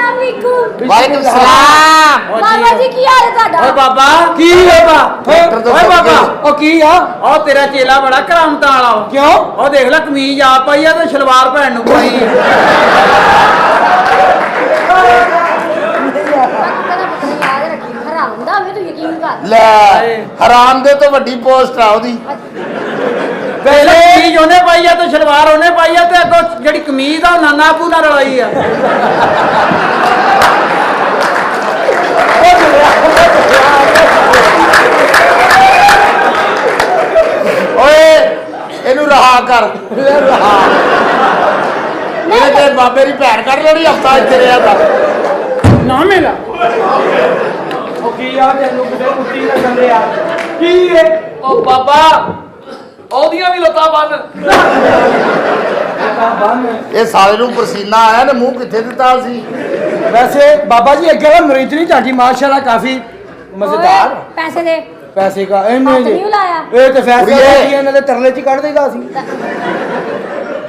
वालेकुम सलाम बाबा जी की हाल है ਤੁਹਾਡਾ ਓਏ ਬਾਬਾ ਕੀ ਹੋਗਾ ਓਏ ਬਾਬਾ ਉਹ ਕੀ ਆ ਉਹ ਤੇਰਾ ਚੇਲਾ ਬੜਾ ਕਰਾਮਤਾਂ ਵਾਲਾ ਵਾ। ਕਿਉਂ ਉਹ ਦੇਖ ਲੈ ਕਮੀਜ਼ ਆ ਪਾਈ ਆ ਤੇ ਸਲਵਾਰ ਭੈਣ ਨੂੰ ਪਾਈ ਆ। याद रखी हराम दा मैं तो यकीन कर ले हराम दे तो वड्डी पोस्ट आ ओदी ਪਹਿਲੇ ਕਮੀਜ਼ ਉਹਨੇ ਪਾਈ ਆ ਤੇ ਸਲਵਾਰ ਉਹਨੇ ਪਾਈ ਆ ਤੇ ਅੱਗੋਂ ਜਿਹੜੀ ਕਮੀਜ਼ ਆ ਉਹ ਨਾਨਾ ਆਪੂ ਨਾਲ ਰਲਾਈ ਆ। ओए ਇਹਨੂੰ ਰਹਾ ਕਰ ਰਹਾ ਇਹਨੇ ਤੇ ਬਾਬੇ ਦੀ ਭੈਣ ਕੱਢ ਲੈਣੀ ਹਫਤਾ ਇੱਥੇ ਰਿਹਾ ਤਾਂ ਨਾ ਮਿਲਾ ਉਹ ਕੀ ਆ ਤੈਨੂੰ ਕਿਤੇ ਕੁੱਤੀ ਨਾ ਕੰਦੇ ਆ ਕੀ ਏ ਉਹ ਬਾਬਾ ਉਹਦੀਆਂ ਵੀ ਲੱਤਾਂ ਬੰਨ ਇਹ ਸਾਲੇ ਨੂੰ ਪਸੀਨਾ ਆਇਆ ਤੇ ਮੂੰਹ ਕਿੱਥੇ ਦਿੱਤਾ ਸੀ ਵੈਸੇ ਬਾਬਾ ਜੀ ਅੱਗੇ ਵਾਲਾ ਮਰੀਜ਼ ਨਹੀਂ ਤੁਹਾਡੀ ਮਾਸ਼ਾਅੱਲਾ ਕਾਫੀ ਮਜ਼ੇਦਾਰ पैसे दे ਪੈਸੇ ਕਾ ਇਹਨੇ ਹੱਥ ਜੀ ਨਹੀਂ ਲਾਇਆ ਇਹ ਤੇ ਫੈਸਲਾ ਕੁੜੀਏ। ਕਰੀ ਇਹਨਾਂ ਦੇ ਤਰਲੇ ਚ ਹੀ ਕੱਢ ਦੇਗਾ ਸੀ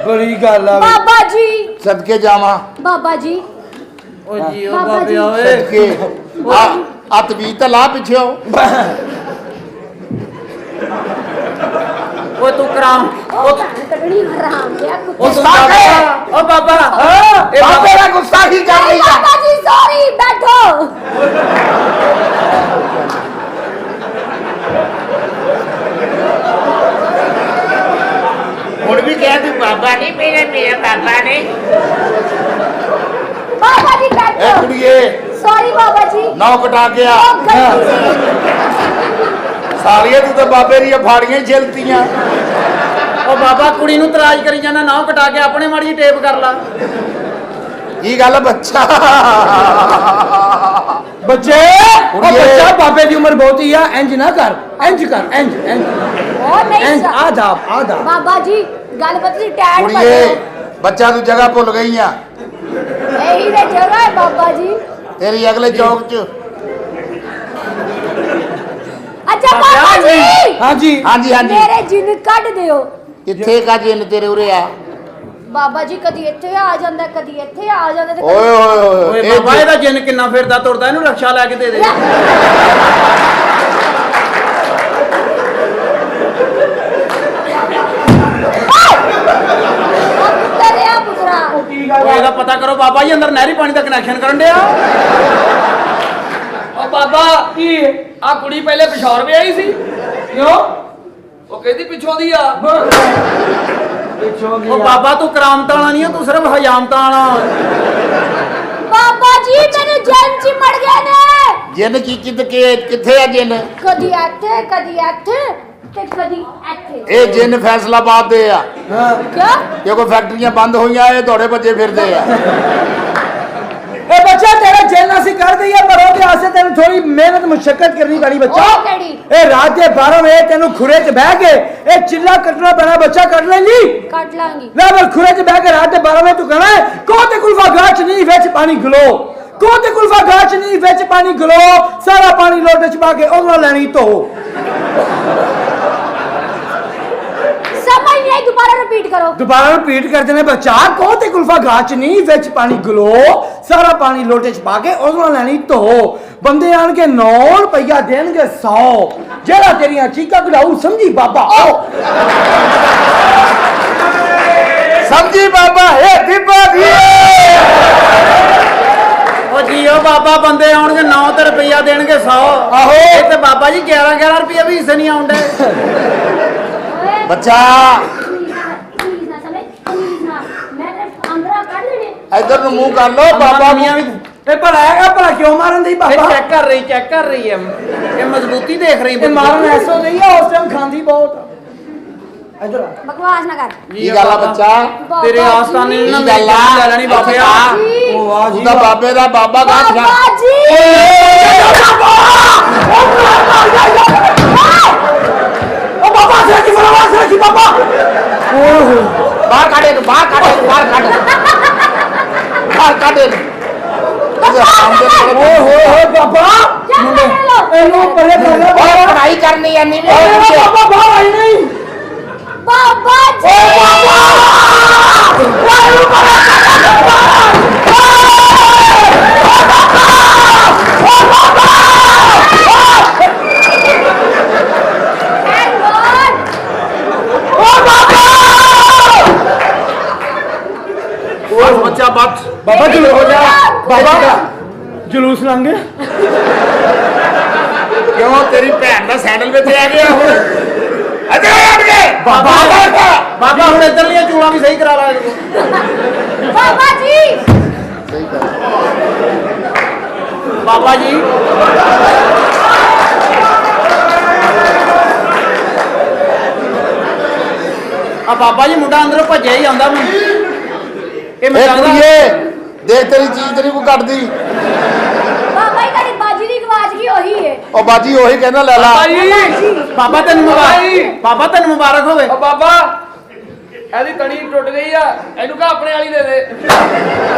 ਬੜੀ ਗੱਲ ਆ बाबा जी ਸਦਕੇ ਜਾਵਾਂ बाबा जी ਓ ਜੀ ਓ ਬਾਬਾ ਬਾਬੇ ਜੀ। ਓਏ ਸਦਕੇ ਆ ਤਵੀਜ਼ ਤਾਂ ਲਾ ਪਿੱਛੇ ਓ ਤੂੰ ਕਰਾਮ ओ कटड़ी हराम दिया ਓ कुत्ते ਤੂੰ ਬਾਬਾ ਓ ਬਾਬਾ ਇਹ ਬਾਬੇ ਦਾ ਗੁੱਸਾ ਕੀ ਕਰ ਰਹੀ ਹੈ बाबा जी सॉरी बैठो ਹੁਣ ਵੀ ਕਹਿ ਤੂੰ ਬਾਬਾ ਨਹੀਂ ਮੇਰਾ ਬਾਬਾ ਨੇ बाबा जी ਇਹ बैठो ਕੁੜੀਏ सॉरी बाबा जी ਨੌ ਕਟਾ ਗਿਆ ओ गलती से ਸਾਲੀਏ ਤੂੰ ਤਾਂ ਬਾਬੇ ਦੀਆਂ ਫਾੜੀਆਂ ਹੀ ਛਿਲਤੀਆਂ ਓ ਬਾਬਾ ਕੁੜੀ ਨੂੰ ਤਰਾਜ ਕਰੀ ਜਾਂਦਾ ਨਾ ਕਟਾ ਕੇ ਆਪਣੇ ਮਾੜੀ ਟੇਪ ਕਰ ਲਾ। ਕੀ ਗੱਲ ਬੱਚਾ ਬੱਚੇ ਉਹ ਕੁੜੀਏ। ਬੱਚਾ ਬਾਬੇ ਦੀ ਉਮਰ ਬਹੁਤ ਹੀ ਆ ਇੰਜ ਨਾ ਕਰ ਇੰਜ ਕਰ ਇੰਜ ਇੰਜ ओ नहीं ਇੰਜ सर। ਆਦਾਬ ਆਦਾਬ बाबा जी गल बदली टैड ਕੁੜੀਏ ਬੱਚਾ ਤੂੰ ਜਗ੍ਹਾ ਭੁੱਲ ਗਈ ਆ यही रे जगह है बाबा जी ਤੇਰੀ ਅਗਲੇ ਚੌਕ 'ਚ अच्छा बाबा जी ਹਾਂਜੀ ਹਾਂਜੀ ਹਾਂਜੀ मेरे जिन कट दियो ਕਿੱਥੇ ਕਾ ਜਿੰਨ ਤੇਰੇ ਉਰੇ ਆ बाबा जी कदी ਇੱਥੇ ਆ ਜਾਂਦਾ ਕਦੀ ਇੱਥੇ ਆ ਜਾਂਦਾ ਤੇ ਓਏ ਓਏ ਓਏ ਓਏ ਬਾਬਾ ਇਹਦਾ ਜਿੰਨ ਕਿੰਨਾ ਫਿਰਦਾ ਤੁਰਦਾ ਇਹਨੂੰ ਰਕਸ਼ਾ ਲੈ ਕੇ ਦੇ ਦੇ। ਤੇਰੇ ਆ ਪੁੱਤਰਾ ਓਏ ਇਹਦਾ ਪਤਾ ਕਰੋ ਬਾਬਾ ਜੀ ਅੰਦਰ ਨਹਿਰੀ ਪਾਣੀ ਦਾ ਕਨੈਕਸ਼ਨ ਕਰਨ ਡਿਆ। ਉਹ ਬਾਬਾ ਕੀ ਆ ਕੁੜੀ ਪਹਿਲੇ ਪਿਸ਼ੌਰ ਵੀ ਆਈ ਸੀ ਕਿਉਂ ਉਹ ਕਹਿੰਦੀ ਪਿੱਛੋਂ ਦੀ ਆ ਪਿੱਛੋਂ ਦੀ ਓ ਬਾਬਾ ਤੂੰ ਕਰਾਮਤਾਂ ਵਾਲਾ ਨਹੀਂ ਆ ਤੂੰ ਸਿਰਫ ਹਜਾਮਤਾਂ ਵਾਲਾ। ਬਾਬਾ ਜੀ ਮੈਨੂੰ ਜਨ ਚ ਮੜ ਗਏ ਨੇ ਜਿੰਨ ਕੀ ਕਿੱਥੇ ਆ ਜਿੰਨ ਕਦੀ ਇੱਥੇ ਤੇ ਕਦੀ ਇੱਥੇ ਇਹ ਜਿੰਨ ਫੈਸਲਾਬਾਦ ਦੇ ਆ ਹਾਂ ਕਿਆ ਕਿਉਂਕਿ ਫੈਕਟਰੀਆਂ ਬੰਦ ਹੋਈਆਂ ਇਹ ਦੌੜੇ ਭੱਜੇ ਫਿਰਦੇ ਆ ਇਹ ਬੱਚਾ ਤੇਰਾ ਜੇਲ ਅਸੀਂ ਕਰ ਦਈਏ ਪਰ ਉਹਦੇ ਆਸੇ ਤੈਨੂੰ ਥੋੜੀ ਮਿਹਨਤ ਮੁਸ਼ੱਕਤ ਕਰਨੀ ਪੈਣੀ ਬੱਚਾ ਉਹ ਕਿਹੜੀ ਇਹ ਰਾਤ ਦੇ 12 ਵਜੇ ਤੈਨੂੰ ਖੁਰੇ 'ਚ ਬਹਿ ਕੇ ਇਹ ਚਿੱਲਾ ਕੱਟਣਾ ਪੈਣਾ ਬੱਚਾ ਕੱਟ ਲੈਂਗੀ ਕੱਟ ਲਾਂਗੀ ਲੈ ਪਰ ਖੁਰੇ 'ਚ ਬਹਿ ਕੇ ਰਾਤ ਦੇ 12 ਵਜੇ ਤੂੰ ਕਹਣਾ ਕੋ ਤੇ ਕੁਲਫਾ ਗਾਚ ਨਹੀਂ ਵਿੱਚ ਪਾਣੀ ਗਲੋ ਕੋ ਤੇ ਕੁਲਫਾ ਗਾਚ ਨਹੀਂ ਵਿੱਚ ਪਾਣੀ ਗਲੋ ਸਾਰਾ ਪਾਣੀ ਲੋਟੇ 'ਚ ਪਾ ਕੇ ਉਹਨਾਂ ਲੈਣੀ ਧੋ समझ नहीं आई दोबारा रिपीट करो ਦੁਬਾਰਾ ਰਿਪੀਟ ਕਰ ਦੇਣਾ ਬੱਚਾ ਕੋ ਤੇ ਕੁਲਫਾ ਗਾਚ ਨਹੀਂ ਵਿੱਚ ਪਾਣੀ ਗਲੋ ਸਾਰਾ ਪਾਣੀ ਲੋਟੇ 'ਚ ਪਾ ਕੇ ਉਹਨਾਂ ਲੈਣੀ ਧੋ ਬੰਦੇ ਆਣ ਕੇ 9 ਰੁਪਈਆ ਦੇਣਗੇ 100 ਜਿਹੜਾ ਤੇਰੀਆਂ ਚੀਕਾਂ ਕਢਾਊ ਸਮਝੀ ਬਾਬਾ ਸਮਝੀ ਬਾਬਾ ਇਹ ਦੀਪਾ ਦੀ ਓ ਜੀ ਓ ਬਾਬਾ ਬੰਦੇ ਆਉਣਗੇ 9 ਤੇ ਰੁਪਈਆ ਦੇਣਗੇ 100। ਆਹੋ। ਇਹ ਤੇ ਬਾਬਾ ਜੀ 11 ਰੁਪਈਆ ਵੀ ਹਿੱਸੇ ਨਹੀਂ ਆਉਂਦੇ। ਬੱਚਾ प्लीज ना समझ प्लीज ना मैं तेरे अंदर काट लेने ਇਧਰ ਨੂੰ ਮੂੰਹ ਕਰ ਲੋ ਬਾਬਾ ਮੀਆਂ ਵੀ ਇਹ ਭਲਾ ਹੈਗਾ ਭਲਾ ਕਿਉਂ ਮਾਰਨ ਦੀ ਇਹ ਬਾਬਾ ਚੈੱਕ ਕਰ ਰਹੀ ਹੈ ਇਹ ਮਜ਼ਬੂਤੀ ਦੇਖ ਰਹੀ ਇਹ ਮਾਰਨ ਐਸੋ ਨਹੀਂ ਆ ਉਸ ਟਾਈਮ ਖਾਂਦੀ ਬਹੁਤ ਇਧਰ बकवास ना कर ਕੀ ਗੱਲ ਆ ਬੱਚਾ ਤੇਰੇ ਆਸਤਾਨੇ ਨੇ ਨਾ ਕੀ ਗੱਲ ਆ? ਲੈ ਲੈਣੀ ਬਾਬਿਆ। ਉਹ ਵਾਹ ਤੂੰ ਤਾਂ ਬਾਬੇ ਦਾ ਬਾਬਾ ਗਾਠ ਖਾ बाबा जी ਉਹ ਬਾਬਾ ਸੇ ਕੀ ਬਰਵਾ ਸੇ ਕੀ ਬਾਬਾ ਓਏ ਬਾਹਰ ਕੱਢ ਇਹਨੂੰ ਬਾਹਰ ਕੱਢ ਇਹਨੂੰ ਓਏ ਹੋਏ ਬਾਬਾ ਇਹਨੂੰ ਪਰੇ ਕਰ ਲੈ ਓਏ ਪੜਾਈ ਕਰਨੀ ਐ ਨਹੀਂ ਓਏ ਬਾਬਾ ਬਾਹਰ ਆਈ ਨਹੀਂ बाबा जी ਬਾਬਾ ਬੱਚਾ ਬੱਚ ਬਾਬਾ ਜਲੂਸ ਹੋ ਜਾ ਬਾਬਾ ਜਲੂਸ ਲੰਘ ਗਿਆ ਕਿਉਂ ਤੇਰੀ ਭੈਣ ਦਾ ਸੈਂਡਲ ਵਿੱਚ ਆ ਗਿਆ ਹੁਣ ਅੱਗੇ ਹਟ ਗਏ ਬਾਬਾ ਹੁਣ ਇੱਧਰਲੀਆਂ ਚੂੜਾਂ ਵੀ ਸਹੀ ਕਰਾ ਲਾ ਇਹਨੂੰ। ਬਾਬਾ ਜੀ ਬਾਬਾ ਜੀ ਆ ਬਾਬਾ ਜੀ ਮੁੰਡਾ ਅੰਦਰੋਂ ਭੱਜਿਆ ਹੀ ਆਉਂਦਾ ਮੈਨੂੰ ਇਹ ਮੈਂ ਇਹ ਕਹਿੰਦਾ ਕੁੜੀਏ ਦੇਖ ਤੇਰੀ ਚੀਜ਼ ਤੇਰੀ ਕੋ ਕੱਢਦੀ ਬਾਬਾ ਜੀ ਤੁਹਾਡੀ ਬਾਜੀ ਦੀ ਆਵਾਜ਼ ਕੀ ਉਹੀ ਹੈ ਉਹ ਬਾਜੀ ਉਹੀ ਕਹਿੰਦਾ ਲੈ ਲਾ ਬਾਬਾ ਤੈਨੂੰ ਮੁਬਾਰਕ ਬਾਬਾ ਤੈਨੂੰ ਮੁਬਾਰਕ ਹੋਵੇ ਓ ਬਾਬਾ ਇਹਦੀ ਤਣੀ ਟੁੱਟ ਗਈ ਆ ਇਹਨੂੰ ਕਹ ਆਪਣੇ ਵਾਲੀ ਦੇ ਦੇ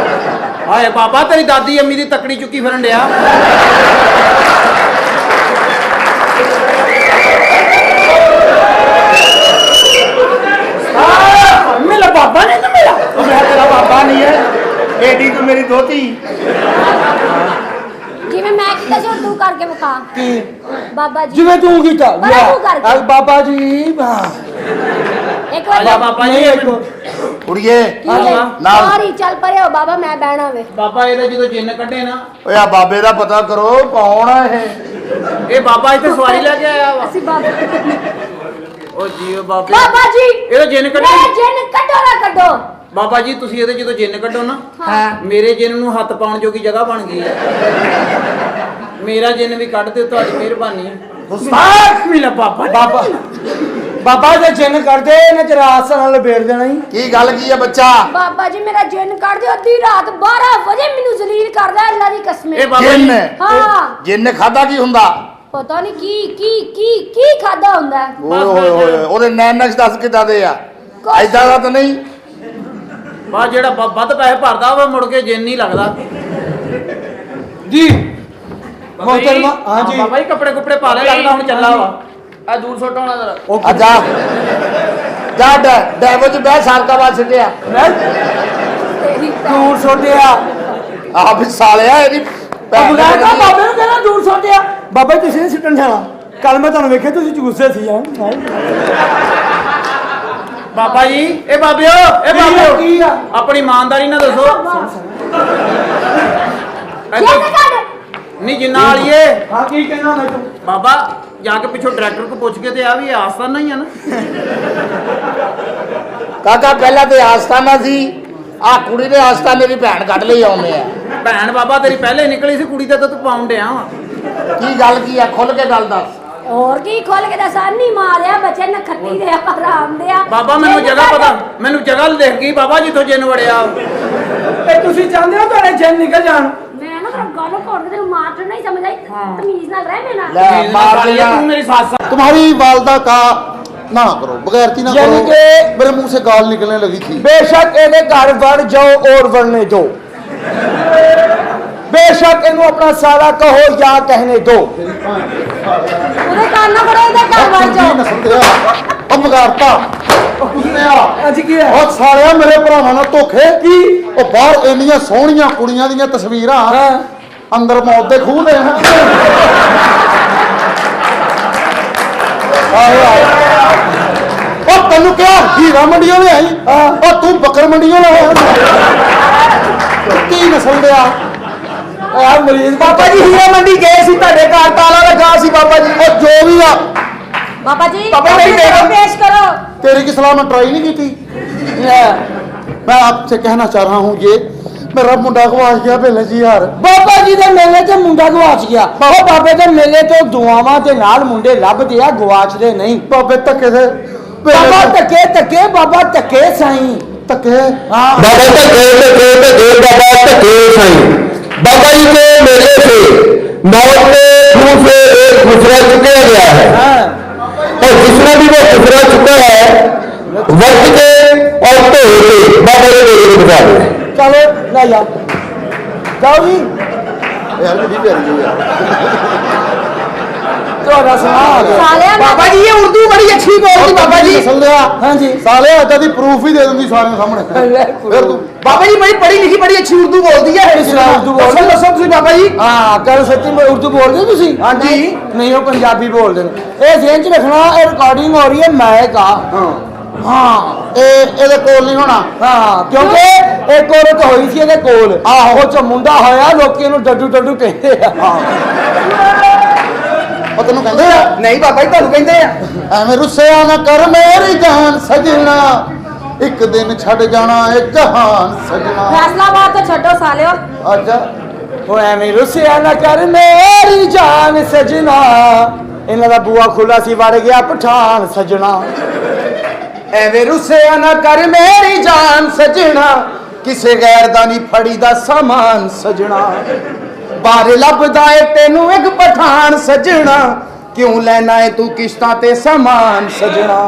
ਹਾਏ ਬਾਬਾ ਤੇਰੀ ਦਾਦੀ ਅੰਮੀ ਦੀ ਤਕੜੀ ਚੁੱਕੀ ਫਿਰਨ ਡਿਆ ਮੇਰਾ ਬਾਬਾ ਨਹੀਂ ਨਾ ਮੇਰਾ ਉਹ ਮੈਂ ਤੇਰਾ ਬਾਬਾ ਨਹੀਂ ਹੈ ਏਡੀ ਤੂੰ ਮੇਰੀ ਦੋਤੀ ਜਿਵੇਂ ਮੈਂ ਕੀਤਾ ਸੀ ਤੂੰ ਕਰਕੇ ਵਿਖਾ ਕੀ ਬਾਬਾ ਜੀ ਜਿਵੇਂ ਤੂੰ ਕੀਤਾ ਬਾਬਾ ਤੂੰ ਕਰਕੇ। ਬਾਬਾ ਜੀ ਇੱਕ ਵਾਰ ਆਜਾ ਬਾਬਾ ਜੀ ਇਹ ਮੈਨੂੰ- ਕੁੜੀਏ ਕੀ ਹੈ ਨਾਲ। ਸਾਰੀ ਚੱਲ ਪਰੇ ਹੋ ਬਾਬਾ ਮੈਂ ਬਹਿਣਾ ਵੇ ਬਾਬਾ ਇਹਦੇ ਜਦੋਂ ਜਿੰਨ ਕੱਢੇ ਨਾ ਓਏ ਆ ਬਾਬੇ ਦਾ ਪਤਾ ਕਰੋ ਕੌਣ ਆ ਇਹ ਇਹ ਬਾਬਾ ਇੱਥੇ ਸਵਾਰੀ ਲੈ ਕੇ ਆਇਆ ਵਾ ਅਸੀਂ ਬਾਬਾ ਉਹ ਜੀਓ ਬਾਬੇ ਬਾਬਾ ਜੀ ਇਹਦਾ ਜਿੰਨ ਮੇਰੇ ਕੱਢੇ ਜਿੰਨ ਕੱਢੋ ਨਾ ਕੱਢੋ ਬਾਬਾ ਜੀ ਤੁਸੀਂ ਇਹਦੇ ਜਦੋਂ ਜਿੰਨ ਕੱਢੋ ਨਾ ਹਾਂ ਮੇਰੇ ਜਿੰਨ ਨੂੰ ਹੱਥ ਪਾਉਣ ਜੋਗੀ ਜਗ੍ਹਾ ਬਣ ਗਈ ਹੈ ਮੇਰਾ ਜਿੰਨ ਵੀ ਕੱਢ ਦਿਓ ਤੁਹਾਡੀ ਮਿਹਰਬਾਨੀ ਹੈ ਸਾਖ ਮਿਲਾ ਬਾਬਾ ਬਾਬਾ ਦੇ ਚਿੰਨ ਕਰਦੇ ਨੇ ਤੇਰਾ ਆਸਨ ਨਾਲ ਲਪੇੜ ਦੇਣਾ ਹੀ ਕੀ ਗੱਲ ਕੀ ਆ ਬੱਚਾ ਬਾਬਾ ਜੀ ਮੇਰਾ ਜਿੰਨ ਕੱਢ ਦਿਓ ਅੱਧੀ ਰਾਤ 12 ਵਜੇ ਮੈਨੂੰ ਜ਼ਲੀਲ ਕਰਦਾ ਅੱਲਾ ਦੀ ਕਸਮ ਇਹ ਬਾਬਾ ਜਿੰਨ ਜੀ ਹਾਂ ਜਿੰਨ ਖਾਦਾ ਕੀ ਹੁੰਦਾ ਪਤਾ ਨਹੀਂ ਕੀ ਖਾਦਾ ਹੁੰਦਾ ਹੈ। ਓਏ ਹੋਏ ਹੋਏ ਉਹਦੇ ਨੈਣ ਨਕਸ਼ ਦੱਸ ਕਿੱਦਾਂ ਦੇ ਆ ਕੁਛ- ਐਦਾਂ ਦਾ ਤਾਂ ਨਹੀਂ ਬਾ ਜਿਹੜਾ ਵੱਧ ਪੈਸੇ ਭਰਦਾ ਉਹ ਮੁੜ ਕੇ ਜਿੰਨ ਨਹੀਂ ਲੱਗਦਾ ਜੀ ਬਾਬਾ ਜੀ, ਮੋਹਤਰਮਾ ਹਾਂ ਜੀ ਬਾਬਾ ਜੀ ਕੱਪੜੇ ਕੁਪੜੇ ਪਾ ਲੈ ਲੱਗਦਾ ਹੁਣ ਚੱਲਾ ਵਾ ਆ ਦੂਰ ਸੁੱਟ ਆਉਣਾ ਜਰਾ ਉਹ ਆ ਜਾ ਜਾ ਡੈਵੋ ਚ ਬਹਿ ਸਾਲਕਾ ਬਾਦ ਛੱਡਿਆ ਤੇਰੀ ਭੈਣ। ਦੂਰ ਛੋਟਿਆ ਆ ਵੀ ਸਾਲਿਆ ਇਹਦੀ ਭੈਣ ਬਗੈਰ ਨੇ ਤਾਂ ਕਹਿੰਦੀ- ਬਾਬੇ ਨੂੰ ਕਹਿੰਦਾ ਦੂਰ ਛੋਟਿਆ ਬਾਬਾ ਜੀ ਤੁਸੀਂ ਨਹੀਂ ਸਿੱਟਣ ਜਾਣਾ ਕੱਲ ਮੈਂ ਤੁਹਾਨੂੰ ਵੇਖਿਆ ਤੁਸੀਂ ਚੂਸੇ ਸੀ ਹਾਂ ਬਾਬਾ ਜੀ ਇਹ ਬਾਬਿਓ ਇਹ ਬਾਬਿਓ ਕੀ ਆ ਆਪਣੀ ਇਮਾਨਦਾਰੀ ਨਾਲ ਦੱਸੋ ਜਿੰਨ ਕੱਢ ਨਹੀਂ ਜਿੰਨਾ ਵਾਲੀਏ ਹਾਂ ਕੀ ਕਹਿਣਾ ਮੈਂ ਤੂੰ ਬਾਬਾ ਜਾ ਕੇ ਪਿੱਛੋਂ ਡਾਇਰੈਕਟਰ ਕੋ ਪੁੱਛ ਕੇ ਤੇ ਆ ਵੀ ਇਹ ਆਸਤਾਨ ਨਹੀਂ ਆ ਨਾ ਕਾਕਾ ਪਹਿਲਾਂ ਤੇ ਆਸਤਾਨਾ ਸੀ ਆ ਕੁੜੀ ਦੇ ਆਸਤਾਨੇ ਦੀ ਭੈਣ ਕੱਢ ਲਈ ਆਉਂਦੇ ਆ ਭੈਣ ਬਾਬਾ ਤੇਰੀ ਪਹਿਲੇ ਨਿਕਲੀ ਸੀ ਕੁੜੀ ਤੇ ਤਾਂ ਤੂੰ ਪਾਉਣ ਡਿਆ ਵਾ ਕੀ ਗੱਲ ਕੀ ਆ ਖੁੱਲ ਕੇ ਗੱਲ ਦੱਸ ਹੋਰ ਕੀ ਖੋਲ ਕੇ ਦੱਸਾਂ ਨਹੀਂ ਮਾਰਿਆ ਬੱਚੇ ਨਖੱਤੀ ਦੇ ਆਰਾਮ ਦੇ ਆ ਬਾਬਾ ਮੈਨੂੰ ਜਿੰਨ ਜਗ੍ਹਾ ਕੱਢ। ਪਤਾ ਮੈਨੂੰ ਜਗ੍ਹਾ ਦੇਖ ਗਈ ਬਾਬਾ ਜਿੱਥੋਂ ਜਿੰਨ ਵੜਿਆ ਤੇ ਤੁਸੀਂ ਚਾਹੁੰਦੇ ਹੋ ਤੁਹਾਡੇ ਚਿੰਨ ਨਿਕਲ ਜਾਣ ਮੈਂ ਨਾ ਤੇਰਾ ਗੱਲ ਕੋਡ ਤੇ ਮਾਰ ਤੇ ਨਹੀਂ ਸਮਝ ਆਈ ਤਮੀਜ਼ ਨਾਲ ਰਹਿ ਮੇਰੇ ਨਾਲ ਲੈ ਮਾਰ ਵਾਲੀਆ, ਲਿਆ ਤੂੰ ਮੇਰੀ ਸੱਸ ਆ। तुम्हारी वालदा का ना करो बगैरती ना यानी करो कि- मेरे मुंह से गाल निकलने लगी थी बेशक ਇਹਦੇ ਘਰ ਵੜ ਜਾਓ ਔਰ ਵੜਨੇ ਦਿਓ बेशक ਇਹਨੂੰ ਆਪਣਾ ਸਾਰਾ ਕਹੋ ਜਾਂ ਕਹਿਣੇ ਦਿਓ ਉਹਦੇ ਕੰਨ ਨਾ ਫੜੋ ਉਹਦੇ ਘਰ ਵੜ ਜਾਓ नस्ल दिया अब बगैरता ਅੱਜ ਕੀ ਹੈ ਉਹ ਸਾਲਿਆ ਮੇਰੇ ਭਰਾਵਾਂ ਨਾਲ ਧੋਖੇ ਕੀ ਉਹ ਬਾਹਰ ਇੰਨੀਆਂ ਸੋਹਣੀਆਂ ਕੁੜੀਆਂ ਦੀਆਂ ਤਸਵੀਰਾਂ ਹਾਂ ਅੰਦਰ ਮੌਤ ਦੇ ਖੂਹ ਦੇ ਉਹ ਤੈਨੂੰ ਕਿਹਾ ਹੀਰਾ ਮੰਡੀਆਂ ਲੈ ਆਈ ਉਹ ਤੂੰ ਬੱਕਰ ਮੰਡੀਆਂ ਲੈ ਆਇਆ ਕੀ ਨਸਲ ਦਿਆ ਆ ਮਰੀਜ਼ ਬਾਬਾ ਜੀ ਹੀਰਾ ਮੰਡੀ ਗਏ ਸੀ ਤੁਹਾਡੇ ਘਰ ਤਾਲਾ ਲੱਗਾ ਸੀ ਬਾਬਾ ਜੀ ਉਹ ਜੋ ਵੀ ਆ ਬਾਬਾ ਜੀ ਬਾਬਾ ਜੀ, ਆਪਣੀ ਦੇਖੋ। पेश करो तेरी की सलाह में ट्राई नहीं की थी मैं आपसे कहना चाह रहा हूँ ये मेरा मुंडा गवाच गया पहले जी यार ਬਾਬਾ ਜੀ ਦੇ ਮੇਲੇ ਤੇ ਮੁੰਡਾ ਗਵਾਚ ਗਿਆ ਉਹ ਬਾਬੇ ਦੇ ਮੇਲੇ ਤੋਂ ਦੁਆਵਾਂ ਦੇ ਨਾਲ ਮੁੰਡੇ ਲੱਭਦੇ ਆ ਗਵਾਚਦੇ ਨਹੀਂ बाबे धक्के से ਬਾਬਾ ਧੱਕੇ ਧੱਕੇ ਬਾਬਾ ਧੱਕੇ ਸਾਈਂ धक्के ਹਾਂ बाबा धक्के बाबा धक्के साईं बाबा जी के मेले से मौत के मुंह से एक गुजरा चुका गया है ਹਾਂ और जिसमें भी वो गुजरा चुका है वर्ष के और तो बाबा जी मेले को बचा दे ਚਲੋ ਲੈ ਜਾ ਜਾਓ ਜੀ यार मेरी प्यारी यार ਤੁਹਾਡਾ ਸੁਣਾ ਆ ਗਿਆ साले ਬਾਬा जी ये उर्दू बड़ी अच्छी बोलती बाबा जी नस्ल दिया हाँ जी साले अदा दी प्रूफ ही दे दूंगी सारे सामने फिर तू बाबा जी बड़ी पढ़ी लिखी बड़ी अच्छी उर्दू बोलती है उर्दू बोलते दसो तुसी बाबा जी हाँ कल सच्ची में उर्दू बोलते हो तुसी हाँ जी नहीं वो पंजाबी बोलते हैं ये ध्यान च रखना ये रिकॉर्डिंग हो रही है मैं का ਹਾਂ ਇਹਦੇ ਕੋਲ ਨਹੀਂ ਹੋਣਾ। ਹਾਂ ਕਿਉਂਕਿ ਇੱਕ ਔਰਤ ਹੋਈ ਸੀ ਇਹਦੇ ਕੋਲ, ਆਹੋ। ਉਹ ਚ ਮੁੰਡਾ ਹੋਇਆ, ਲੋਕੀ ਇਹਨੂੰ ਡੱਡੂ ਡੱਡੂ ਕਹਿੰਦੇ ਆ। ਉਹ ਤੈਨੂੰ ਕਹਿੰਦੇ ਆ? ਨਹੀਂ ਬਾਬਾ ਜੀ ਤੁਹਾਨੂੰ ਕਹਿੰਦੇ ਆ। ਐਵੇਂ ਰੁੱਸਿਆ ਨਾ ਕਰ ਮੇਰੀ ਜਾਨ ਸਜਣਾ, ਇੱਕ ਦਿਨ ਛੱਡ ਜਾਣਾ ਇਹ ਜਹਾਨ ਸਜਣਾ। ਫੈਸਲਾਬਾਦ ਤੋਂ ਛੱਡੋ ਸਾਲਿਓ। ਅੱਛਾ ਉਹ ਐਵੇਂ ਰੁੱਸਿਆ ਨਾ ਕਰ ਮੇਰੀ ਜਾਨ ਸਜਣਾ, ਇਹਨਾਂ ਦਾ ਬੂਆ ਖੁੱਲਾ ਸੀ ਵੜ ਗਿਆ ਪਠਾਨ ਸਜਣਾ। ਐਵੇਂ ਰੁੱਸਿਆ ਨਾ ਕਰ ਮੇਰੀ ਜਾਨ ਸਜਣਾ, ਕਿਸੇ ਗੈਰ ਦਾ ਨਹੀਂ ਫੜੀ ਦਾ ਸਾਮਾਨ ਸਜਣਾ। ਬਾਹਰ ਲੱਭਦਾ ਏ ਤੈਨੂੰ ਇੱਕ ਪਠਾਨ ਸਜਣਾ, ਕਿਉਂ ਲੈਣਾ ਏ ਤੂੰ ਕਿਸ਼ਤਾਂ ਤੇ ਸਾਮਾਨ ਸਜਣਾ।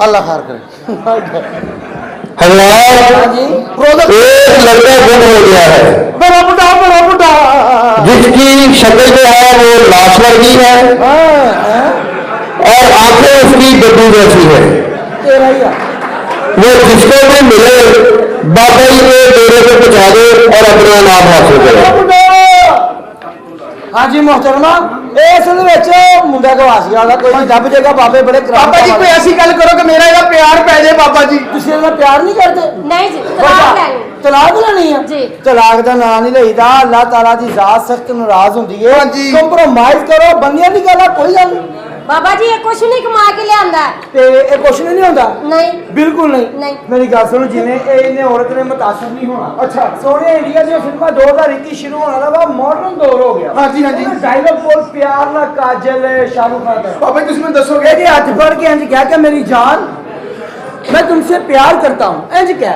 ਅੱਲਾ ਖਾਰ ਕਰੇ। हजरात, एक लड़का गुम हो गया है बड़ा बुढ़ा जिसकी शक्ल जो है वो लाश वर्गी है और आंखें उसकी गड्डू जैसी है। तेरा ही है। वो जिसको भी मिले बाबा जी के डेरे पे पहुंचा दे और अपना नाम हासिल करे। हाँ जी मोहतरमा, इस मुंडा गवास गया, कोई दब जाएगा बाबे बड़े ਬਾਬਾ ਜੀ ਕੋਈ ਐਸੀ ਗੱਲ ਕਰੋ ਕਿ ਮੇਰਾ ਇਹਦਾ ਪਿਆਰ ਪੈ ਜਾਏ ਬਾਬਾ ਜੀ। ਤੁਸੀਂ ਇਹਦਾ ਪਿਆਰ ਨਹੀਂ ਕਰਦੇ? ਨਹੀਂ ਜੀ, ਤਲਾਕ ਲੈ ਲਓ। ਤਲਾਕ ਲੈਣੀ ਆ ਜੀ। ਤਲਾਕ ਦਾ ਨਾਂ ਨਹੀਂ ਲਈਦਾ, ਅੱਲਾਹ ਤਾਲਾ ਦੀ ਜ਼ਾਤ ਸਖਤ ਨਾਰਾਜ਼ ਹੁੰਦੀ ਹੈ। ਹਾਂਜੀ। ਕੰਪਰੋਮਾਈਜ਼ ਕਰੋ, ਬੰਦਿਆਂ ਦੀ ਗੱਲ ਆ, ਕੋਈ ਗੱਲ ਨਹੀਂ। ਬਾਬਾ ਜੀ ਇਹ ਕੁਛ ਨਹੀਂ ਕਮਾ ਕੇ ਲਿਆਂਦਾ। ਤੇ ਇਹ ਕੁਛ ਨਹੀਂ ਹੁੰਦਾ, ਨਹੀਂ ਬਿਲਕੁਲ ਨਹੀਂ। ਨਹੀਂ। ਮੇਰੀ ਗੱਲ ਸੁਣੋ, ਜਿਵੇਂ ਇਹਨੇ ਔਰਤ ਨੇ ਮੁਤਾਸਰ ਨਹੀਂ ਹੋਣਾ। ਅੱਛਾ ਸੋਹਣੇ ਇੰਡੀਆ ਦੀਆਂ ਫਿਲਮਾਂ 2021 ਸ਼ੁਰੂ ਹੋਣ ਵਾਲਾ ਵਾ, ਮਾਡਰਨ ਦੌਰ ਹੋ ਗਿਆ। ਹਾਂਜੀ, ਹਾਂਜੀ। ਡਾਇਲੌਗ ਬੋਲ ਪਿਆਰ ਨਾਲ ਕਾਜਲ शाहरुख खान का। ਬਾਬਾ ਜੀ ਤੁਸੀਂ ਮੈਨੂੰ ਦੱਸੋਗੇ ਇਹਦੇ ਹੱਥ ਫੜ ਕੇ इंज कह के मेरी जान मैं तुमसे प्यार करता हूँ, इंज कह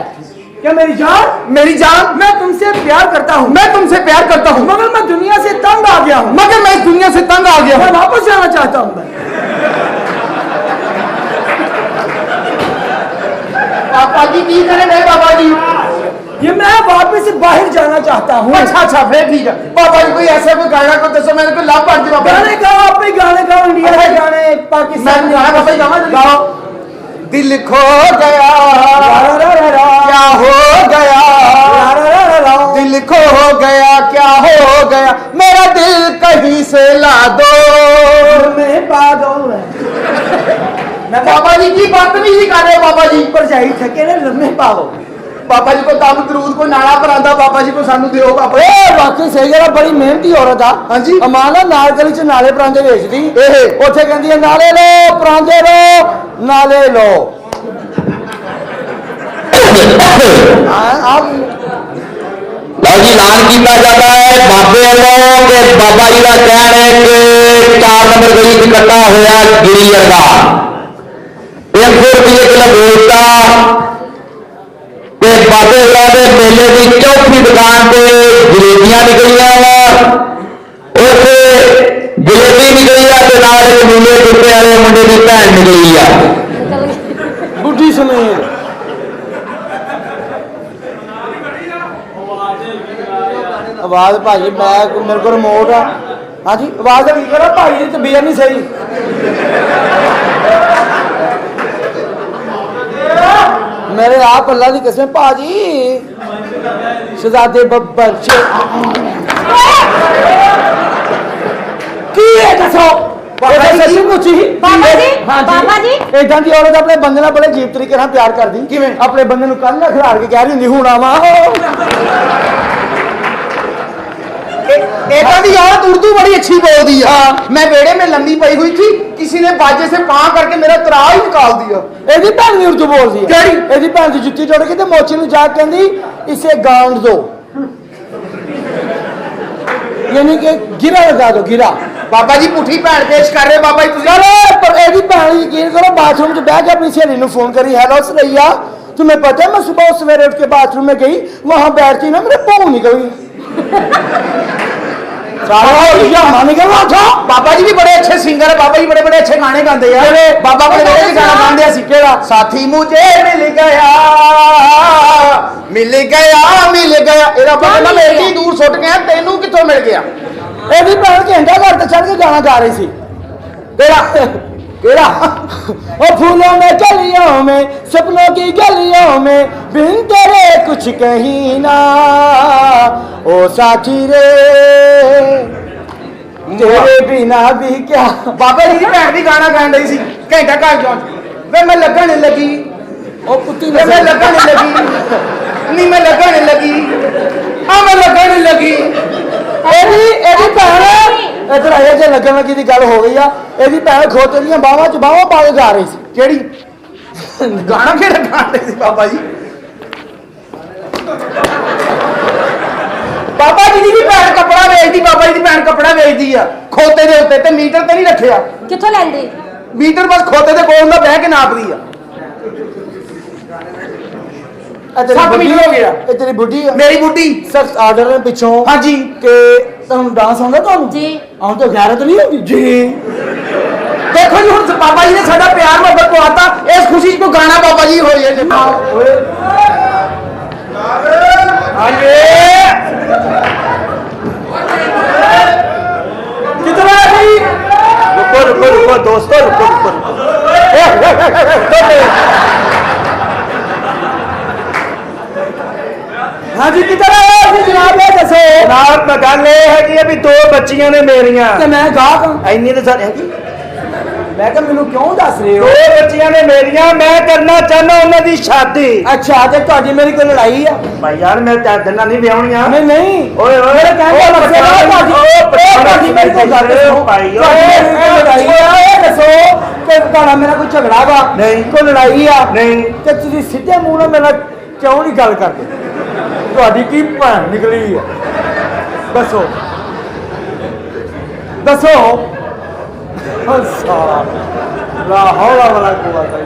क्या मेरी जान मैं तुमसे प्यार करता हूँ, मैं तुमसे प्यार करता हूँ मगर मैं दुनिया से तंग आ गया हूँ, मगर मैं इस दुनिया से तंग आ गया मैं हूँ। वापस जाना चाहता हूँ। पापा जी की करे नहीं बाबा जी। ये मैं वापस बाहर जाना चाहता हूँ। अच्छा फिर ठीक है बाबा जी। कोई ऐसा कोई गाना को दसो मेरे को लाभ पड़ जाए बाबा गाने गाओ, आप ही गाने गाओ, इंडिया के गाने, पाकिस्तान मैं गाना बाबा जी गावा गाओ। दिल खो गया क्या हो गया, दिल खो गया क्या हो गया, मेरा दिल कहीं से ला दो। मैं पागल मैं बाबा जी की बात नहीं कर रहे बाबा जी। पर जाई थके ने लम्हे पागल। बाबा जी को दम दरूद को नाला परांदा बाबा जी को सानू दियो बाबा। ए वाकई सही जरा बड़ी मेहनती औरत आ। हाँ जी। अमाना नाल गली च नाले परांदे बेचदी, एहे। ਉੱਥੇ ਕਹਿੰਦੀ ਹੈ ਨਾਲੇ ਲੋ ਪਰਾਂਦੇ ਲੋ ਨਾਲੇ ਲੋ। आप ਲਓ ਜੀ ਐਲਾਨ ਕੀਤਾ ਜਾਂਦਾ ਹੈ ਬਾਬੇ ਵੱਲੋਂ ਕਿ ਬਾਬਾ ਜੀ ਦਾ ਕਹਿਣ ਹੈ ਕਿ 4 ਨੰਬਰ ਗਲੀ 'ਚ ਇਕੱਠਾ ਹੋਇਆ ਗਿਰੀ ਵਰਗਾ 100 ਰੁਪਏ ਕਿਲੋ ਵੇਚਦਾ ਤੇ ਬਾਬੇ ਹੋਰਾਂ ਦੇ ਮੇਲੇ ਦੀ ਚੌਥੀ ਦੁਕਾਨ ਤੇ ਜਲੇਬੀਆਂ ਨਿਕਲੀਆਂ ਵਾ। ਉੱਥੇ ਜਲੇਬੀ ਨਿਕਲੀ ਆ ਤੇ ਨਾਲ ਇੱਕ ਮੁੰਡੇ ਕੁੱਤੇ ਵਾਲੇ ਮੁੰਡੇ ਦੀ ਭੈਣ ਨਿਕਲੀ ਆ। बुढ़ी समेत आवाज भाजी मैं मेरे को रिमोट आ। हाँ जी आवाज की करो भाई की तबीयत नहीं सही। मेरे आप अल्लाह की कसम भाजी शहजादे बब्बर की है दसो बाबा जी ਇਦਾਂ ਦੀ ਔਰਤ ਆਪਣੇ ਬੰਦੇ ਨਾਲ ਬੜੇ ਅਜੀਬ ਤਰੀਕੇ ਨਾਲ ਪਿਆਰ ਕਰਦੀ। ਕਿਵੇਂ? ਆਪਣੇ ਬੰਦੇ ਨੂੰ ਕੰਨ ਨਾਲ ਖਿਲਾੜ ਕੇ ਕਹਿ ਰਹੀ ਹੁੰਦੀ ਹੁਣ ਆਵਾ। एकां दी औरत उर्दू बड़ी अच्छी बोलती है। मैं बेड़े में लंबी पई हुई थी, किसी ने बाजे से पां करके मेरा तरा ही निकाल दिया। ਇਹਦੀ ਭੈਣ ਵੀ ਉਰਦੂ ਬੋਲਦੀ ਹੈ। ਕਿਹੜੀ? ਇਹਦੀ ਭੈਣ ਦੀ ਜੁੱਤੀ ਟੁੱਟ ਗਈ ਤੇ ਮੋਚੀ ਨੂੰ ਜਾ ਕੇ ਕਹਿੰਦੀ ਇਸੇ ਗਾਂਡ ਦੋ, यानी कि गिरा लगा दो गिरा। बाबा जी पुठी भैन पेश कर रहे बाबा जी तुसी। चलो पर ਇਹਦੀ ਭੈਣ ਯਕੀਨ ਕਰੋ बाथरूम ਚ ਬਹਿ ਕੇ अपनी सहेली ਨੂੰ फोन करी, हेलो सरैया तुम्हें पता है मैं सुबह सवेरे उठ के बाथरूम में गई, वहां बैठती ना मेरे पाँव निकल गई। बाबा जी भी बड़े अच्छे सिंगर है, बाबा जी बड़े बड़े अच्छे गाने गाते हैं। बाबा बड़े बड़े गाना गाते सी केड़ा साथी मुझे मिल गया मिल गया मिल गया। एदा मतलब मैं इतनी दूर सुट गया, तेनू किथों मिल गया? ਇਹਦੀ ਭੈਣ ਘੰਟਾ ਘਰ ਤੇ ਚੜ ਕੇ ਗਾਣਾ ਗਾ ਰਹੀ ਸੀ। तेरा केड़ा ओ फूलों में कलियों में सपनों की गलियों में बिन तेरे कुछ कहीं ना, ओ साथी रे तेरे बिना भी क्या। बाबा जी की भैन भी गाना गान रही सी घंटा घर जाओ ਵੇ ਮੈਂ ਲੱਗਣ ਨਹੀਂ ਲੱਗੀ ਉਹ ਕੁੱਤੀ ਵੇ ਮੈਂ ਲੱਗਣ ਨਹੀਂ ਲੱਗੀ ਨਹੀਂ ਮੈਂ ਲੱਗਣ ਨਹੀਂ ਲੱਗੀ ਆ ਮੈਂ ਲੱਗਣ ਨਹੀਂ ਲੱਗੀ ਇਹਦੀ ਭੈਣ ਇਧਰ ਆਏ ਜੇ ਲੱਗਣ ਲੱਗੀ ਦੀ ਗੱਲ ਹੋ ਗਈ ਆ। ਇਹਦੀ ਭੈਣ ਖੋਤੇ ਦੀਆਂ ਬਾਹਾਂ 'ਚ ਬਾਹਾਂ ਪਾ ਕੇ ਗਾ ਰਹੀ ਸੀ। ਕਿਹੜੀ ਗਾਣਾ ਕਿਹੜਾ ਗਾਉਂਦੇ ਸੀ ਬਾਬਾ ਜੀ? ਬਾਬਾ ਜੀ ਦੀ ਵੀ ਭੈਣ ਕੱਪੜਾ ਵੇਚਦੀ, ਬਾਬਾ ਜੀ ਦੀ ਭੈਣ ਕੱਪੜਾ ਵੇਚਦੀ ਆ ਖੋਤੇ ਦੇ ਉੱਤੇ, ਤੇ ਮੀਟਰ ਤੇ ਨਹੀਂ ਰੱਖਿਆ। ਕਿੱਥੋਂ ਲੈਂਦੇ? ਮੀਟਰ ਬਸ ਖੋਤੇ ਦੇ ਕੋਲ ਦਾ ਬਹਿ ਕੇ ਨਾਪਦੀ ਆ। ਸੱਤ ਮੀਟਰ ਹੋ ਗਿਆ। ਇਹ ਤੇਰੀ ਬੁੱਢੀ ਆ। ਮੇਰੀ ਬੁੱਢੀ ਸਖਤ ਆਰਡਰ ਨੇ ਪਿੱਛੋਂ ਹਾਂਜੀ ਕਿ ਤੁਹਾਨੂੰ ਡਾਂਸ ਆਉਂਦਾ ਤੁਹਾਨੂੰ? ਜੀ। ਆਉਂ ਤਾਂ ਗੈਰਤ ਨਹੀਂ ਹੁੰਦੀ ਜੀ। ਦੇਖੋ ਜੀ ਹੁਣ ਬਾਬਾ ਜੀ ਨੇ ਸਾਡਾ ਪਿਆਰ ਮੁਹੱਬਤ ਪਵਾਤਾ, ਇਸ ਖੁਸ਼ੀ 'ਚ ਕੋਈ ਗਾਣਾ ਬਾਬਾ ਜੀ ਹੋਈ ਹੈ। ਹਾਂਜੀ ਕਿਤਨਾ ਜੀ? ਰੁਕੋ ਰੁਕੋ ਰੁਕੋ ਦੋਸਤੋ, ਰੁਕੋ ਰੁਕੋ ਹਾਂਜੀ ਕਿੱਧਰ ਆਏ ਸੀ ਜਨਾਬ? ਇਹ ਦੱਸੋ। ਜਨਾਬ ਮੈਂ ਗੱਲ ਇਹ ਹੈਗੀ ਆ ਵੀ 2 ਬੱਚੀਆਂ ਨੇ ਮੇਰੀਆਂ। ਤੇ ਮੈਂ ਗਾਹਕ ਇੰਨੀ ਤਾਂ ਸਾਡੇ ਹੈਗੀ। ਮੈਂ ਕਿਹਾ ਮੈਨੂੰ ਕਿਉਂ ਦੱਸ ਰਹੇ ਹੋ? 2 ਬੱਚੀਆਂ ਨੇ ਮੇਰੀਆਂ, ਮੈਂ ਕਰਨਾ ਚਾਹੁੰਦਾ ਉਹਨਾਂ ਦੀ ਸ਼ਾਦੀ। ਅੱਛਾ ਤੇ ਤੁਹਾਡੀ ਮੇਰੀ ਕੋਈ ਲੜਾਈ ਆ? ਭਾਈ ਯਾਰ ਮੈਂ ਤਾਂ ਦਿਨਾਂ ਨਹੀਂ ਵਿਆਹਣੀਆਂ। ਨਹੀਂ ਨਹੀਂ ਓਏ ਓਏ ਮੇਰੇ ਕਹਿਣ ਦਾ ਮਕਸਦ ਹੈ ਤੁਹਾਡੀ ਮੇਰੀ ਕੋਈ ਗੱਲ ਦੱਸੋ। ਭਾਈ ਤੁਹਾਡੀ ਮੇਰੀ ਕੋਈ ਲੜਾਈ ਆ? ਇਹ ਦੱਸੋ ਕਿ ਤੁਹਾਡਾ ਮੇਰਾ ਕੋਈ ਝਗੜਾ ਵਾ? ਨਹੀਂ। ਕੋਈ ਲੜਾਈ ਆ? ਨਹੀਂ। ਤੇ ਤੁਸੀਂ ਸਿੱਧੇ ਮੂੰਹ ਨਾਲ ਮੇਰੇ ਨਾਲ ਕਿਉਂ ਨਹੀਂ ਗੱਲ ਕਰਦੇ? ਤੁਹਾਡੀ ਕੀ ਭੈਣ ਨਿਕਲੀ ਆ? ਦੱਸੋ ਦੱਸੋ। ਅੱਛਾ ਲਾ ਹੌਲਾ ਵਾਲਾ ਕੁਆਤਾ।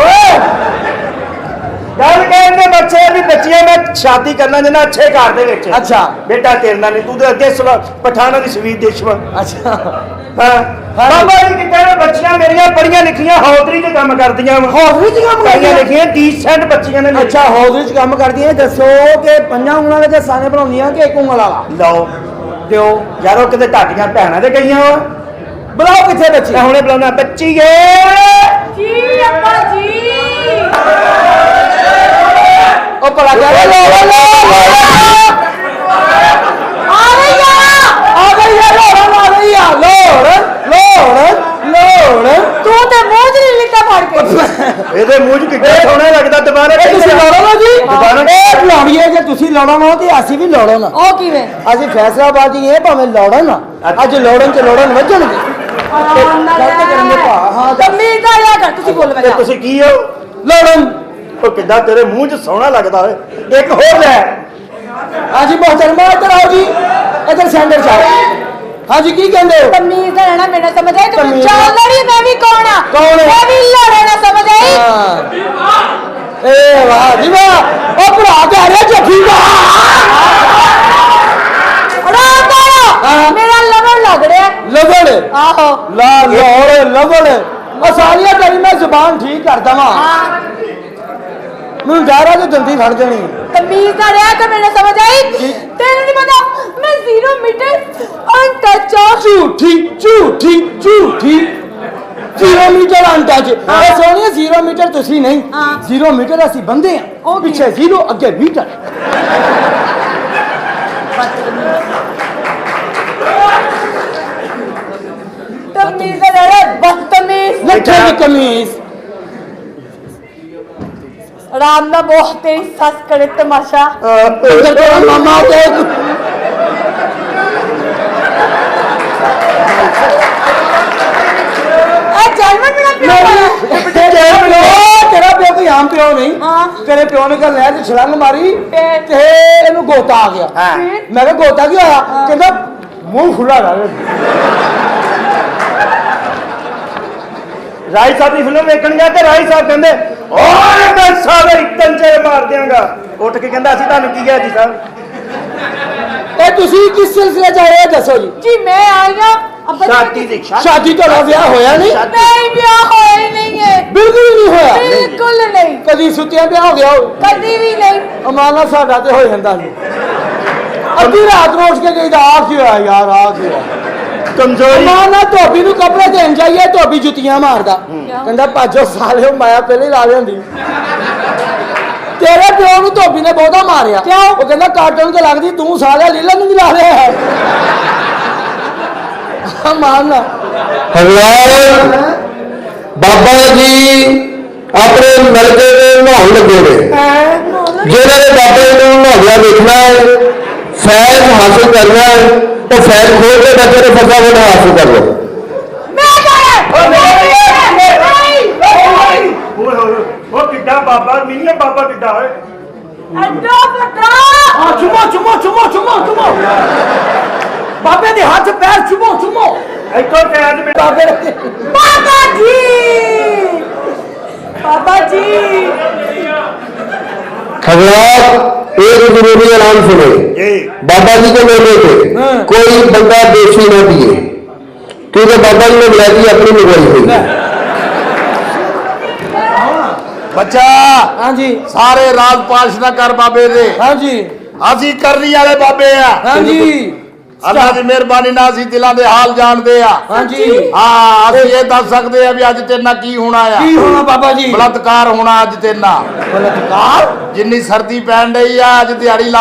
ਓਏ ਗੱਲ ਕਹਿੰਦੇ ਬੱਚੇ ਵੀ ਬੱਚੀਆਂ ਮੈਂ ਸ਼ਾਦੀ ਕਰਨਾ ਜਨਾ ਅੱਛੇ ਘਰ ਦੇ ਵਿੱਚ। ਅੱਛਾ। ਬੇਟਾ ਤੇਰੇ ਨਾਲ ਨਹੀਂ, ਤੂੰ ਤੇ ਅੱਗੇ ਪਠਾਨਾਂ ਦੀ ਸਵੀਤ ਦੇਸ਼ਵਾ। ਅੱਛਾ ਹਾਂ ਬਾਬਾ ਜੀ ਕੀ ਕਹਿੰਦੇ ਬੱਚੀਆਂ ਮੇਰੀਆਂ ਪੜੀਆਂ ਲਿਖੀਆਂ ਹੌਜ਼ਰੀ 'ਚ ਕੰਮ ਕਰਦੀਆਂ ਵਾ। ਹੌਜ਼ਰੀ 'ਚ ਕੰਮ ਪੜੀਆਂ ਕਰਦੀਆਂ? ਲਿਖੀਆਂ ਡੀਸੈਂਟ ਬੱਚੀਆਂ ਨੇ। ਅੱਛਾ ਹੌਜ਼ਰੀ 'ਚ ਕੰਮ ਕਰਦੀਆਂ। ਦੱਸੋ ਕਿ 5 ਉਂਗਲਾਂ ਦੇ ਸਾਨੇ ਬਣਾਉਂਦੀਆਂ ਕਿ 1 ਉਂਗਲ ਵਾਲਾ? ਲਓ ਦਿਓ ਯਾਰੋ ਕਿਤੇ ਢਾਡੀਆਂ ਭੈਣਾਂ ਤੇ ਗਈਆਂ ਵਾ। ਬੁਲਾਓ ਕਿੱਥੇ ਬੱਚੀ? ਮੈਂ ਹੁਣੇ ਬੁਲਾਉਣਾ ਬੱਚੀ ਏ। ਜੀ ਅੱਪਾ ਜੀ। ਉਹ ਭਲਾ ਕਹਿ ਲੋ ਆ ਗਈ ਲੋੜ ਆ ਗਈ ਆ ਲੋੜ ਲੋੜ ਲੋੜ। ਤੂੰ ਤੇ ਮੂੰਹ 'ਚ ਨਹੀਂ ਲਿੱਤਾ ਫੜ ਕੇ। ਇਹਦੇ ਮੂੰਹ 'ਚ ਕਿੱਡਾ ਸੋਹਣਾ ਲੱਗਦਾ ਦੁਬਾਰਾ। ਇਹ ਤੁਸੀਂ ਲੜੋ ਨਾ ਜੀ। ਦੁਬਾਰਾ ਇਹ ਲੜੀਏ ਜੇ ਤੁਸੀਂ ਲੜੋ ਨਾ ਤੇ ਅਸੀਂ ਵੀ ਲੜੋ ਨਾ। ਉਹ ਕਿਵੇਂ? ਅਸੀਂ ਫੈਸਲਾਬਾਦ ਹੀ ਇਹ ਭਾਵੇਂ ਲੜਨ ਨਾ ਅੱਜ ਲੋੜਨ ਚ ਲੋੜਨ ਵੱਜਣਗੇ। ਗਲਤ ਕਰਨਗੇ ਭਾ। ਹਾਂ ਤਮੀਜ਼ ਦਾ ਲਿਆ ਕਰ। ਤੁਸੀਂ ਬੋਲ ਤੇ ਮੈਂ ਤੁਸੀਂ ਕੀ ਹੋ? ਲੋੜਨ। ਉਹ ਕਿੱਦਾਂ ਤੇਰੇ ਮੂੰਹ 'ਚ ਸੋਹਣਾ ਲੱਗਦਾ ਓਏ। ਇੱਕ ਹੋਰ ਲੈ। ਹਾਂਜੀ ਮੁਹਤਰਮਾ ਇੱਧਰ ਆਓ ਜੀ। ਇੱਧਰ ਸੈਂਟਰ ਚਾਹ। ਹਾਂਜੀ ਕੀ ਕਹਿੰਦੇ ਹੋ? ਤਮੀਜ਼ ਦਾ ਰਹਿਣਾ ਮੈਨੂੰ ਸਮਝ ਆਈ। ਤੂੰ ਤਮੀਜ਼। ਚਾਲ ਲੜੀ ਮੈਂ ਵੀ ਕੌਣ ਆ? ਕੌਣ ਹੈ? ਮੈਂ ਵੀ ਲੜਨਾ ਸਮਝ ਆਈ। ਹਾਂ ਏ ਵਾਹ ਜੀ ਵਾਹ। ਉਹ ਭਰਾ ਤੇ ਆ ਰਿਹਾ ਜੱਫੀ ਦਾ। ਰਾਮ ਮੇਰਾ ਲਵਣ ਲੱਗ ਰਿਹਾ। ਲਵੜ ਆਹੋ ਲਾ ਲੋੜ ਲਵੜ। ਉਹ ਸਾਲੀਆ ਤੇਰੀ ਮੈਂ ਜ਼ੁਬਾਨ ਠੀਕ ਕਰ ਦਵਾਂ। ਹਾਂ ਮੈਨੂੰ ਡਰ ਆ ਕਿ ਜਲਦੀ ਫੜ ਦੇਣੀ। ਤਮੀਜ਼ ਦਾ ਰਿਹਾ ਕਰ ਮੈਨੂੰ ਸਮਝ ਆਈ। ਤੈਨੂੰ ਨਹੀਂ ਪਤਾ ਮੈਂ 0 ਮੀਟਰ ਅਨਟੱਚ ਆ। ਝੂਠੀ ਝੂਠੀ ਝੂਠੀ 0 ਮੀਟਰ ਅੰਟਾ ਚ। ਇਹ ਸੋਹਣੀਆ 0 ਮੀਟਰ ਤੁਸੀਂ ਨਹੀਂ। ਹਾਂ। 0 ਮੀਟਰ ਅਸੀਂ ਬੰਦੇ ਆ। ਉਹ ਕੀ? ਪਿੱਛੇ 0 ਅੱਗੇ ਮੀਟਰ। ਤਮੀਜ਼ ਦਾ ਰਹਿਣਾ ਬਦਤਮੀਜ਼। ਲੱਠੇ ਦੀ ਕਮੀਜ਼। ਰਾਮ ਨਾ ਬਹੁਤ ਤੇਰੀ ਸੱਸ ਕਰੇ ਤਮਾਸ਼ਾ। ਅੰਦਰ ਤੇਰਾ ਮਾਮਾ ਤੇ ਇਹ ਜਨਮਨ ਮੇਰਾ ਪਿਓ ਹੈ। ਤੇਰਾ ਪਿਓ ਕੋਈ ਆਮ ਪਿਓ ਨਹੀਂ। ਹਾਂ। ਤੇਰੇ ਪਿਓ ਨੇ ਕੱਲ ਲੈ ਤੇ ਛਲੰਗ ਮਾਰੀ ਫੇਰ? ਤੇ ਇਹਨੂੰ ਗੋਤਾ ਆ ਗਿਆ। ਹਾਂ। ਮੈਂ ਕਿਹਾ ਗੋਤਾ ਕੀ ਹੋਇਆ? ਕਹਿੰਦਾ ਮੂੰਹ ਖੁੱਲਾ ਰਹਿ। ਰਾਈ ਸਾਹਿਬ ਦੀ ਫਿਲਮ ਵੇਖਣ ਗਿਆ ਤੇ ਰਾਈ ਸਾਹਿਬ ਕਹਿੰਦੇ ਓਏ ਮੈਂ ਸਾਰੇ ਕੰਜੇ ਮਾਰ ਦਿਆਂਗਾ। ਉੱਠ ਕੇ ਕਹਿੰਦਾ ਅਸੀਂ ਤੁਹਾਨੂੰ ਕੀ ਕਿਹਾ ਜੀ ਸਾਹਿਬ? ਇਹ ਤੁਸੀਂ ਕਿਸ ਸਿਲਸਿਲੇ ਚ ਆਏ ਹੋ ਦੱਸੋ ਜੀ? ਜੀ ਮੈਂ ਆਈ ਹਾਂ ਅੱਬਾ ਜੀ ਸ਼ਾਦੀ ਦੀ ਸ਼ਾਦੀ ਤੁਹਾਡਾ ਵਿਆਹ ਹੋਇਆ ਨਹੀਂ? ਨਹੀਂ ਵਿਆਹ ਹੋਇਆ ਹੀ ਨਹੀਂ ਹੈ। ਬਿਲਕੁਲ ਹੀ ਨਹੀਂ ਹੋਇਆ। ਬਿਲਕੁਲ ਨਹੀਂ। ਕਦੀ ਸੁੱਤਿਆਂ ਵਿਆਹ ਹੋ ਗਿਆ? ਕਦੀ ਵੀ ਨਹੀਂ। ਅਮਾਨਾ ਸਾਡਾ ਤੇ ਹੋ ਜਾਂਦਾ ਸੀ। ਅੱਧੀ ਰਾਤ ਨੂੰ ਉੱਠ ਕੇ ਗਈ ਤਾਂ ਆ ਕੀ ਹੋਇਆ ਯਾਰ ਆ ਕੀ ਹੋਇਆ? ਕਮਜ਼ੋਰੀ। ਅਮਾਨਾ ਧੋਬੀ ਨੂੰ ਕੱਪੜੇ ਦੇਣ ਜਾਈਏ ਧੋਬੀ ਜੁੱਤੀਆਂ ਮਾਰਦਾ। ਕਹਿੰਦਾ ਭਾਜੋ ਸਾਲਿਓ ਮਾਇਆ ਪਹਿਲੇ ਹੀ ਲਾ ਲਿਆਂਦੀ। ਤੇਰੇ ਪਿਓ ਨੂੰ ਧੋਬੀ ਨੇ ਬਹੁਤਾ ਮਾਰਿਆ। ਕਿਉਂ? ਉਹ ਕਹਿੰਦਾ ਕਾਟਨ ਤੇ ਲੱਗਦੀ ਤੂੰ ਸਾਲਿਆ ਲੀਲਾ ਨੂੰ ਵੀ ਲਾ ਲਿਆ ਹੈ। ਮਾਰਨਾ ਬਾਬਾ ਜੀ ਆਪਣੇ ਨਲਕੇ ਦੇ ਨਹਾਉਣ ਲੱਗੇ ਨੇ ਜਿਹਨਾਂ ਨੇ ਬਾਬਾ ਜੀ ਨੂੰ ਨਹਾਉਂਦਿਆਂ ਦੇਖਣਾ ਹੈ, ਫੈਜ਼ ਹਾਸਲ ਕਰਨਾ ਹੈ, ਉਹ ਫੈਜ਼ ਖੋਲ ਕੇ ਬੱਚੇ ਨੇ ਫਟਾਫਟ ਹਾਸਲ ਕਰ ਲਓ। ਉਹ ਕਿੱਡਾ ਬਾਬਾ ਮੀਆਂ ਬਾਬਾ ਕਿੱਡਾ ਓਏ ਐਡਾ ਵੱਡਾ ਹਾਂ ਚੁਮੋ ਬਾਬੇ ਦੇ ਹੱਥ ਪੈਰ ਚੁਮੋ ਇੱਕੋ ਕੈਦ ਵਿੱਚ ਬਾਬੇ ਦੇ ਬਾਬਾ ਜੀ खबरात एक जरूरी ऐलान सुने। बाबा जी के मेले पे कोई बंदा देसी न पिए, क्योंकि बाबा जी ने बुलाई अपनी निगरानी हुई। ਬੱਚਾ हाँ जी ਸਾਰੇ ਰਾਜ ਪਾਸ਼ ਨਾ ਕਰ ਬਾਬੇ ਦੇ, हाँ जी ਅਸੀਂ ਕਰਨੀ ਵਾਲੇ ਬਾਬੇ ਆ। हाँ जी ਅੱਲਾਹ ਦੀ ਮਿਹਰਬਾਨੀ ਨਾਲ ਅਸੀਂ ਦਿਲਾਂ ਦੇ ਹਾਲ ਜਾਣਦੇ ਆ। हाँ जी ਹਾਂ ਅਸੀਂ ਇਹ ਦੱਸ ਸਕਦੇ ਆ ਵੀ ਅੱਜ ਤੇਰੇ ਨਾਲ ਕੀ ਹੋਣਾ ਆ। की होना बाबा जी ਬਲਾਤਕਾਰ ਹੋਣਾ ਅੱਜ ਤੇਰੇ ਨਾਲ। बलात्कार ਜਿੰਨੀ ਸਰਦੀ ਪੈਣ ਡਈ ਆ ਅੱਜ ਦਿਹਾੜੀ ਲਾ